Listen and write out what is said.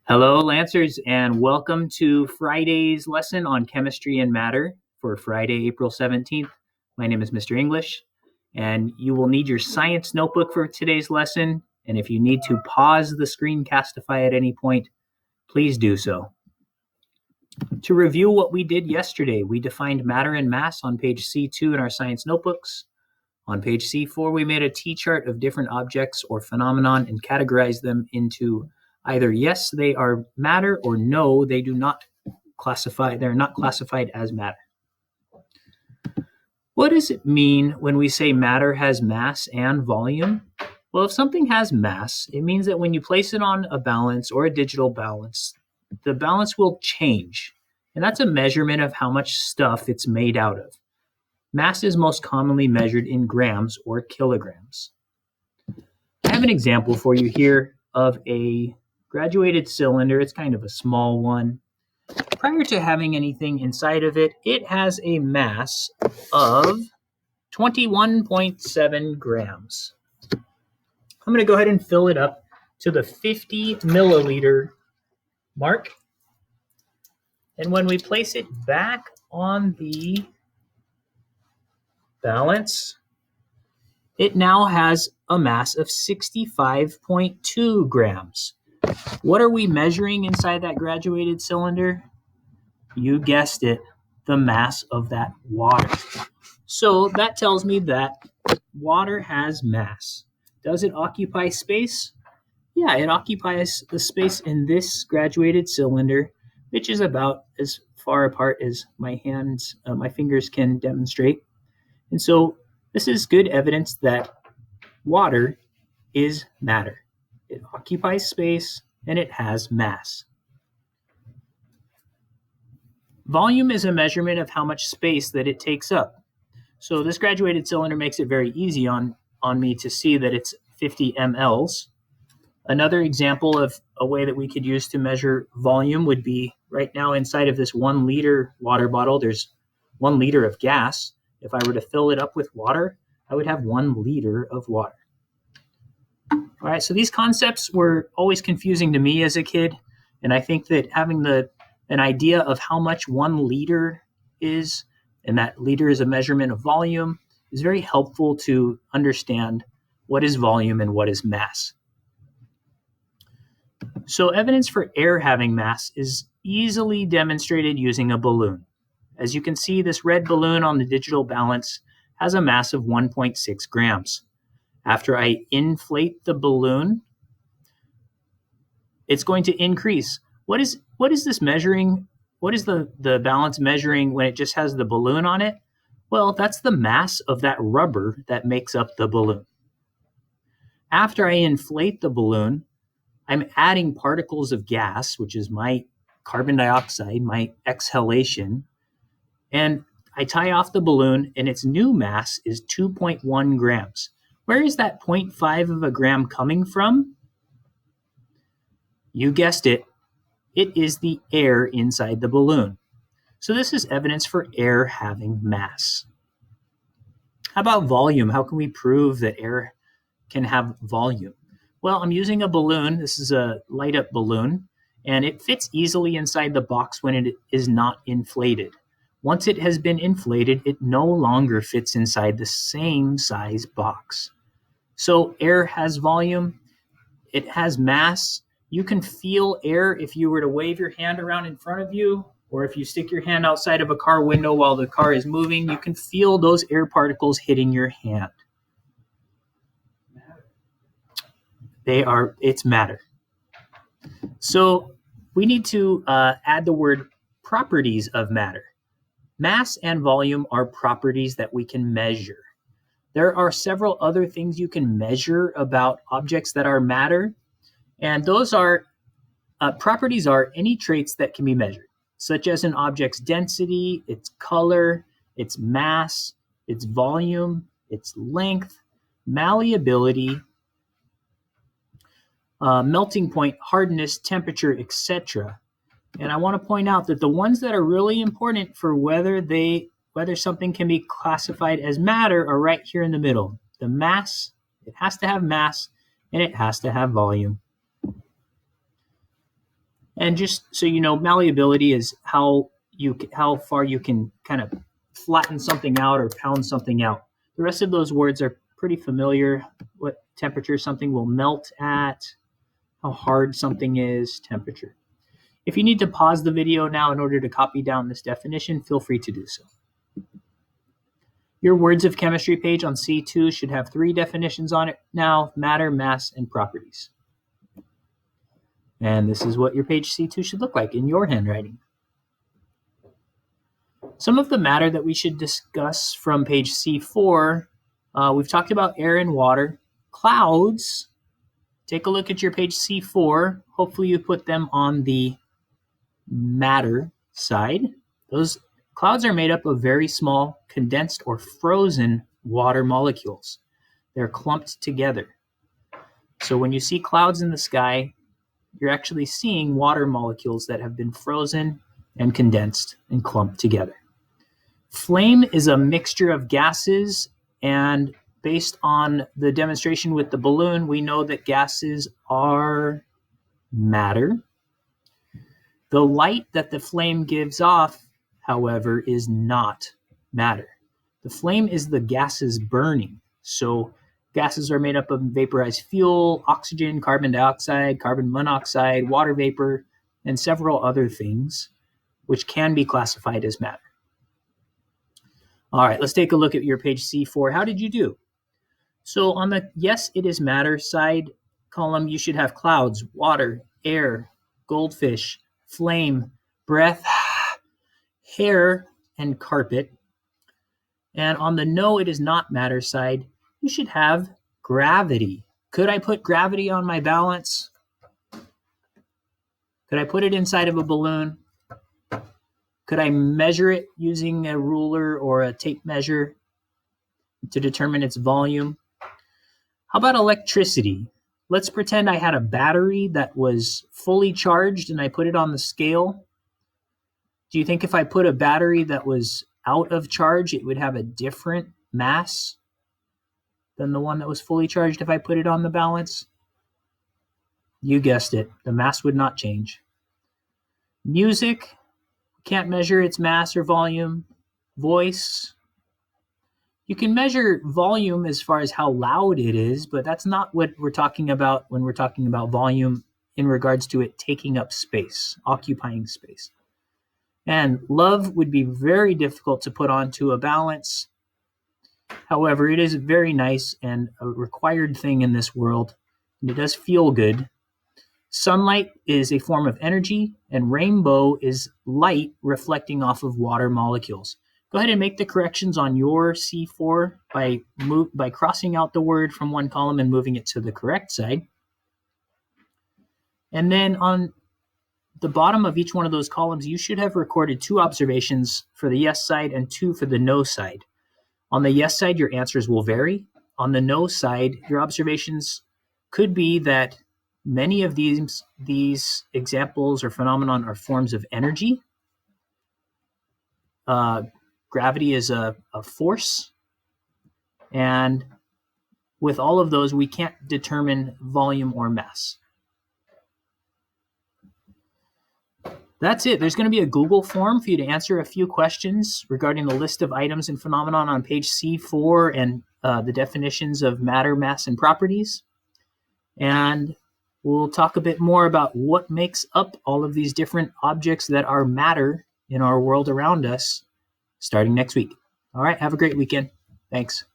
Hello, Lancers, and welcome to Friday's lesson on chemistry and matter for Friday, April 17th. My name is Mr. English, and you will need your science notebook for today's lesson. And if you need to pause the screencastify at any point, please do so. To review what we did yesterday, we defined matter and mass on page C2 in our science notebooks. On page C4, we made a T-chart of different objects or phenomenon and categorized them into either yes, they are matter, or no, they do not classify, they're not classified as matter. What does it mean when we say matter has mass and volume? Well, if something has mass, it means that when you place it on a balance or a digital balance, the balance will change. And that's a measurement of how much stuff it's made out of. Mass is most commonly measured in grams or kilograms. I have an example for you here of a graduated cylinder. It's kind of a small one. Prior to having anything inside of it, it has a mass of 21.7 grams. I'm going to go ahead and fill it up to the 50 milliliter mark. And when we place it back on the balance, it now has a mass of 65.2 grams. What are we measuring inside that graduated cylinder? You guessed it, the mass of that water. So that tells me that water has mass. Does it occupy space? Yeah, it occupies the space in this graduated cylinder, which is about as far apart as my fingers can demonstrate. And so this is good evidence that water is matter. It occupies space and it has mass. Volume is a measurement of how much space that it takes up. So this graduated cylinder makes it very easy on me to see that it's 50 mLs. Another example of a way that we could use to measure volume would be right now inside of this 1 liter water bottle, there's 1 liter of gas. If I were to fill it up with water, I would have 1 liter of water. All right, so these concepts were always confusing to me as a kid, and I think that having an idea of how much 1 liter is, and that liter is a measurement of volume, is very helpful to understand what is volume and what is mass. So evidence for air having mass is easily demonstrated using a balloon. As you can see, this red balloon on the digital balance has a mass of 1.6 grams. After I inflate the balloon, it's going to increase. What is this measuring? What is the balance measuring when it just has the balloon on it? Well, that's the mass of that rubber that makes up the balloon. After I inflate the balloon, I'm adding particles of gas, which is my carbon dioxide, my exhalation, and I tie off the balloon, and its new mass is 2.1 grams. Where is that 0.5 of a gram coming from? You guessed it. It is the air inside the balloon. So this is evidence for air having mass. How about volume? How can we prove that air can have volume? Well, I'm using a balloon. This is a light-up balloon, and it fits easily inside the box when it is not inflated. Once it has been inflated, it no longer fits inside the same size box. So air has volume. It has mass. You can feel air if you were to wave your hand around in front of you, or if you stick your hand outside of a car window while the car is moving, you can feel those air particles hitting your hand. It's matter. So we need to add the word properties of matter. Mass and volume are properties that we can measure. There are several other things you can measure about objects that are matter, and those are properties are any traits that can be measured, such as an object's density, its color, its mass, its volume, its length, malleability, melting point, hardness, temperature, etc. And I want to point out that the ones that are really important for whether something can be classified as matter are right here in the middle. The mass, it has to have mass, and it has to have volume. And just so you know, malleability is how far you can kind of flatten something out or pound something out. The rest of those words are pretty familiar. What temperature something will melt at, how hard something is, temperature. If you need to pause the video now in order to copy down this definition, feel free to do so. Your Words of Chemistry page on C2 should have 3 definitions on it now: matter, mass, and properties. And this is what your page C2 should look like in your handwriting. Some of the matter that we should discuss from page C4, we've talked about air and water. Clouds, take a look at your page C4. Hopefully you put them on the matter side. Those clouds are made up of very small condensed or frozen water molecules. They're clumped together. So when you see clouds in the sky, you're actually seeing water molecules that have been frozen and condensed and clumped together. Flame is a mixture of gases, and based on the demonstration with the balloon, we know that gases are matter. The light that the flame gives off, however, is not matter. The flame is the gases burning. So gases are made up of vaporized fuel, oxygen, carbon dioxide, carbon monoxide, water vapor, and several other things, which can be classified as matter. All right, let's take a look at your page C4. How did you do? So on the yes, it is matter side column, you should have clouds, water, air, goldfish, flame, breath, hair, and carpet. And on the no, it is not matter side, you should have gravity. Could I put gravity on my balance? Could I put it inside of a balloon? Could I measure it using a ruler or a tape measure to determine its volume? How about electricity? Let's pretend I had a battery that was fully charged and I put it on the scale. Do you think if I put a battery that was out of charge, it would have a different mass than the one that was fully charged if I put it on the balance? You guessed it, the mass would not change. Music, can't measure its mass or volume. Voice, you can measure volume as far as how loud it is, but that's not what we're talking about when we're talking about volume in regards to it taking up space, occupying space. And love would be very difficult to put onto a balance. However, it is very nice and a required thing in this world, and it does feel good. Sunlight is a form of energy, and rainbow is light reflecting off of water molecules. Go ahead and make the corrections on your C4 by crossing out the word from one column and moving it to the correct side. And then on the bottom of each one of those columns, you should have recorded 2 observations for the yes side and 2 for the no side. On the yes side, your answers will vary. On the no side, your observations could be that many of these examples or phenomenon are forms of energy. Gravity is a force. And with all of those, we can't determine volume or mass. That's it. There's going to be a Google form for you to answer a few questions regarding the list of items and phenomenon on page C4 and the definitions of matter, mass, and properties. And we'll talk a bit more about what makes up all of these different objects that are matter in our world around us starting next week. All right, have a great weekend. Thanks.